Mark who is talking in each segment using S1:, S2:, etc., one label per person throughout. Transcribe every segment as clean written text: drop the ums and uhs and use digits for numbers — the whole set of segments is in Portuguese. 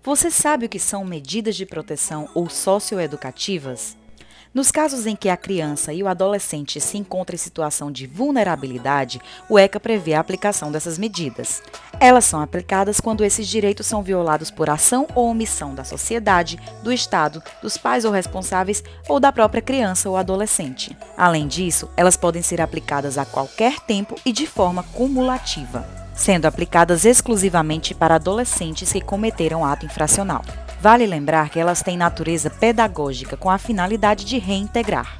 S1: Você sabe o que são medidas de proteção ou socioeducativas? Nos casos em que a criança e o adolescente se encontram em situação de vulnerabilidade, o ECA prevê a aplicação dessas medidas. Elas são aplicadas quando esses direitos são violados por ação ou omissão da sociedade, do Estado, dos pais ou responsáveis ou da própria criança ou adolescente. Além disso, elas podem ser aplicadas a qualquer tempo e de forma cumulativa, sendo aplicadas exclusivamente para adolescentes que cometeram ato infracional. Vale lembrar que elas têm natureza pedagógica com a finalidade de reintegrar.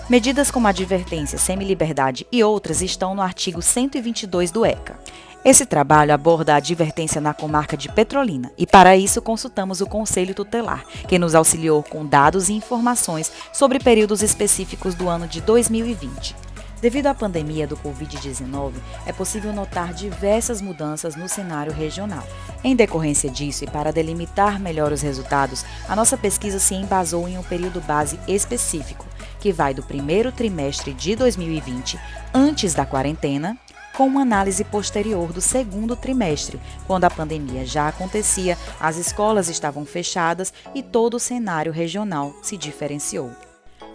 S1: Medidas como advertência, semiliberdade e outras estão no artigo 122 do ECA. Esse trabalho aborda a advertência na comarca de Petrolina e, para isso, consultamos o Conselho Tutelar, que nos auxiliou com dados e informações sobre períodos específicos do ano de 2020. Devido à pandemia do Covid-19, é possível notar diversas mudanças no cenário regional. Em decorrência disso e para delimitar melhor os resultados, a nossa pesquisa se embasou em um período base específico, que vai do primeiro trimestre de 2020, antes da quarentena, com uma análise posterior do segundo trimestre, quando a pandemia já acontecia, as escolas estavam fechadas e todo o cenário regional se diferenciou.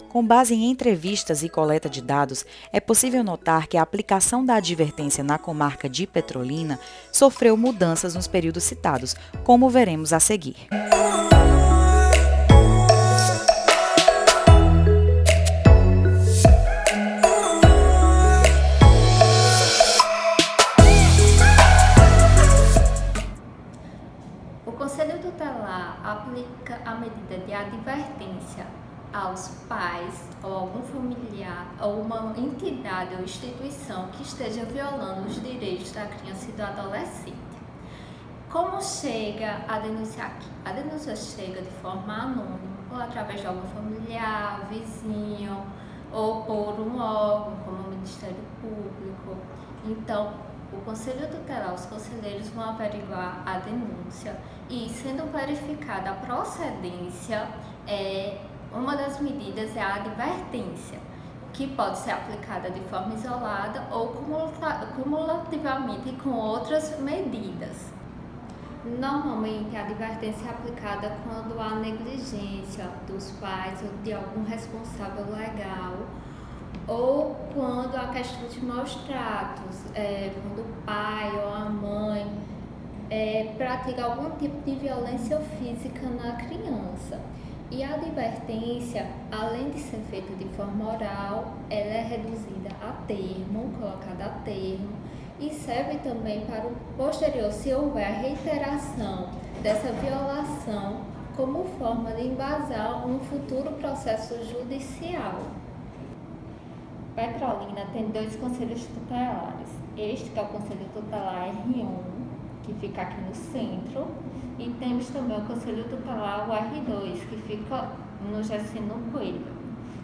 S1: Com base em entrevistas e coleta de dados, é possível notar que a aplicação da advertência na comarca de Petrolina sofreu mudanças nos períodos citados, como veremos a seguir.
S2: O Conselho Tutelar aplica a medida de advertência aos pais ou algum familiar ou uma entidade ou instituição que esteja violando os direitos da criança e do adolescente. Como chega a denúncia aqui? A denúncia chega de forma anônima ou através de algum familiar, vizinho ou por um órgão como o Ministério Público. Então, o Conselho Tutelar, os conselheiros vão averiguar a denúncia e, sendo verificada a procedência, uma das medidas é a advertência, que pode ser aplicada de forma isolada ou cumulativamente com outras medidas. Normalmente, a advertência é aplicada quando há negligência dos pais ou de algum responsável legal, ou quando há questão de maus tratos, quando o pai ou a mãe pratica algum tipo de violência física na criança. E a advertência, além de ser feita de forma oral, ela é reduzida a termo, colocada a termo, e serve também para o posterior, se houver a reiteração dessa violação, como forma de embasar um futuro processo judicial. Petrolina tem 2 conselhos tutelares. Este que é o Conselho Tutelar R1, que fica aqui no centro, e temos também o Conselho Tutelar, o R2, que fica no Jacino Coelho.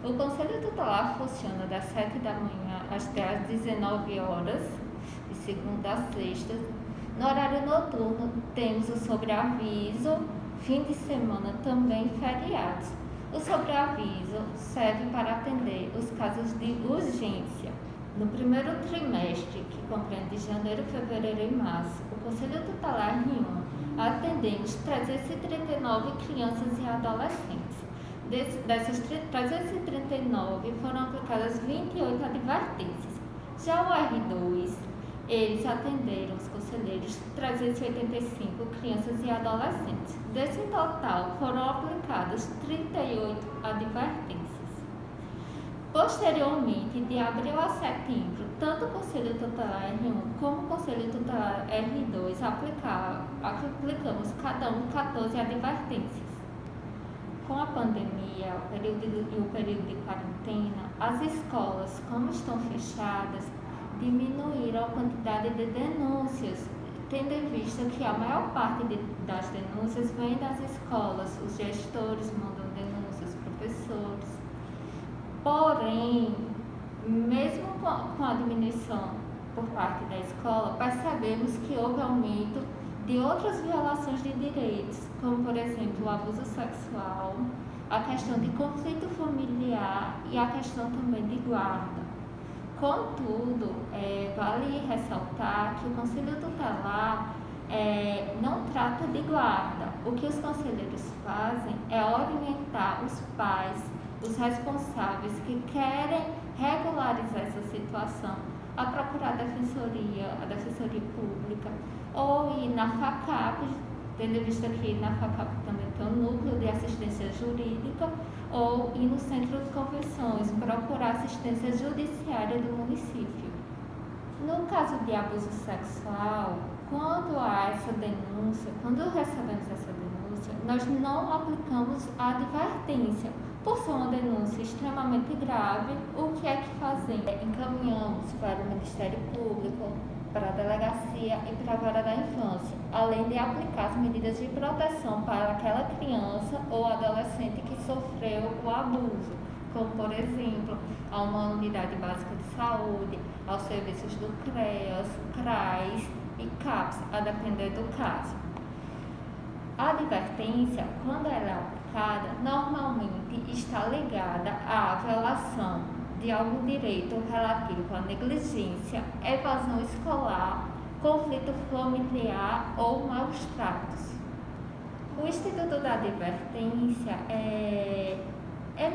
S2: O Conselho Tutelar funciona das 7 da manhã até às 19 horas, de segunda a sexta. No horário noturno, temos o sobreaviso, fim de semana também feriados. O sobreaviso serve para atender os casos de urgência. No primeiro trimestre, que compreende janeiro, fevereiro e março, o Conselho Tutelar R1 atendemos 339 crianças e adolescentes. Dessas 339 foram aplicadas 28 advertências. Já o R2, eles atenderam os conselheiros 385 crianças e adolescentes. Desse total, foram aplicadas 38 advertências. Posteriormente, de abril a setembro, tanto o Conselho Tutelar R1 como o Conselho Tutelar R2 aplicamos cada um 14 advertências. Com a pandemia e o período de quarentena, as escolas, como estão fechadas, diminuíram a quantidade de denúncias, tendo em vista que a maior parte das denúncias vem das escolas, os gestores mandam denúncias, os professores. Porém, mesmo com a diminuição por parte da escola, percebemos que houve aumento de outras violações de direitos, como, por exemplo, o abuso sexual, a questão de conflito familiar e a questão também de guarda. Contudo, vale ressaltar que o Conselho Tutelar não trata de guarda. O que os conselheiros fazem é orientar os pais, os responsáveis que querem regularizar essa situação, a procurar a Defensoria Pública, ou ir na FACAP, tendo visto que na FACAP também tem um núcleo de assistência jurídica, ou ir no centro de convenções, procurar assistência judiciária do município. No caso de abuso sexual, quando há essa denúncia, quando recebemos essa denúncia, nós não aplicamos a advertência. Por ser uma denúncia extremamente grave, o que é que fazemos? Encaminhamos para o Ministério Público, para a Delegacia e para a Vara da Infância, além de aplicar as medidas de proteção para aquela criança ou adolescente que sofreu o abuso, como, por exemplo, a uma unidade básica de saúde, aos serviços do CREAS, CRAS e CAPS, a depender do caso. A advertência, quando ela é aplicada, normalmente está ligada à violação de algum direito relativo à negligência, evasão escolar, conflito familiar ou maus tratos. O Instituto da Advertência é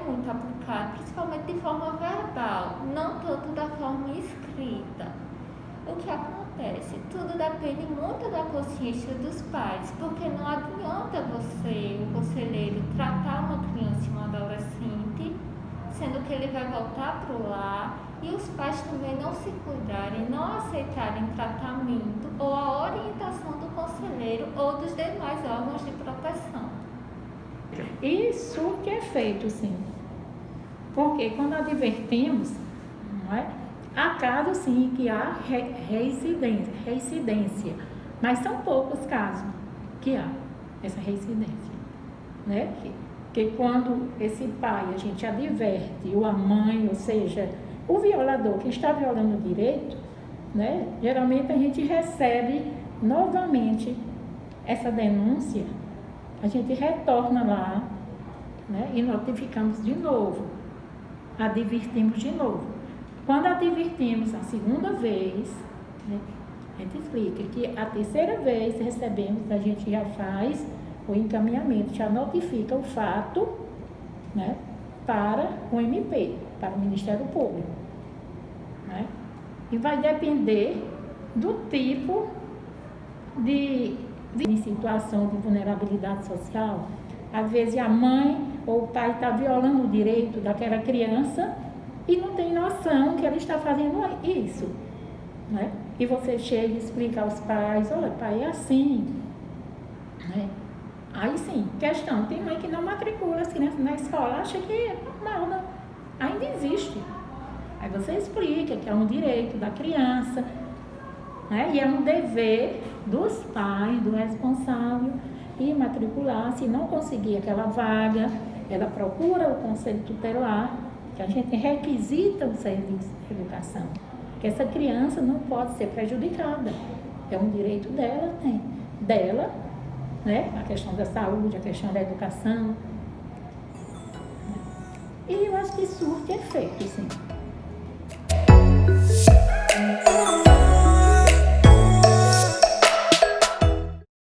S2: muito aplicado, principalmente de forma verbal, não tanto da forma escrita. O que acontece? Tudo depende muito da consciência dos pais, porque não adianta você, o conselheiro, tratar uma criança e um adolescente, sendo que ele vai voltar para o lar, e os pais também não se cuidarem, não aceitarem tratamento ou a orientação do conselheiro ou dos demais órgãos de proteção.
S3: Isso que é feito, sim. Porque quando advertimos, não é? Há casos, sim, que há reincidência, mas são poucos casos que há essa reincidência, né? Que quando esse pai, a gente adverte, ou a mãe, ou seja, o violador que está violando o direito, né? Geralmente a gente recebe novamente essa denúncia, a gente retorna lá, né? E notificamos de novo, advertimos de novo. Quando advertimos a segunda vez, né, a gente explica que a terceira vez recebemos, a gente já faz o encaminhamento, já notifica o fato, né, para o MP, para o Ministério Público. Né? E vai depender do tipo de situação de vulnerabilidade social. Às vezes a mãe ou o pai está violando o direito daquela criança e não tem noção que ele está fazendo isso, né? E você chega e explica aos pais, olha, pai, é assim, né? Aí sim, questão, tem mãe que não matricula as crianças na escola, acha que é normal, não. Ainda existe. Aí você explica que é um direito da criança, né? E é um dever dos pais, do responsável, ir matricular. Se não conseguir aquela vaga, ela procura o conselho tutelar, que a gente requisita o serviço de educação, que essa criança não pode ser prejudicada, é um direito dela, né? A questão da saúde, a questão da educação, e eu acho que surte efeito, sim.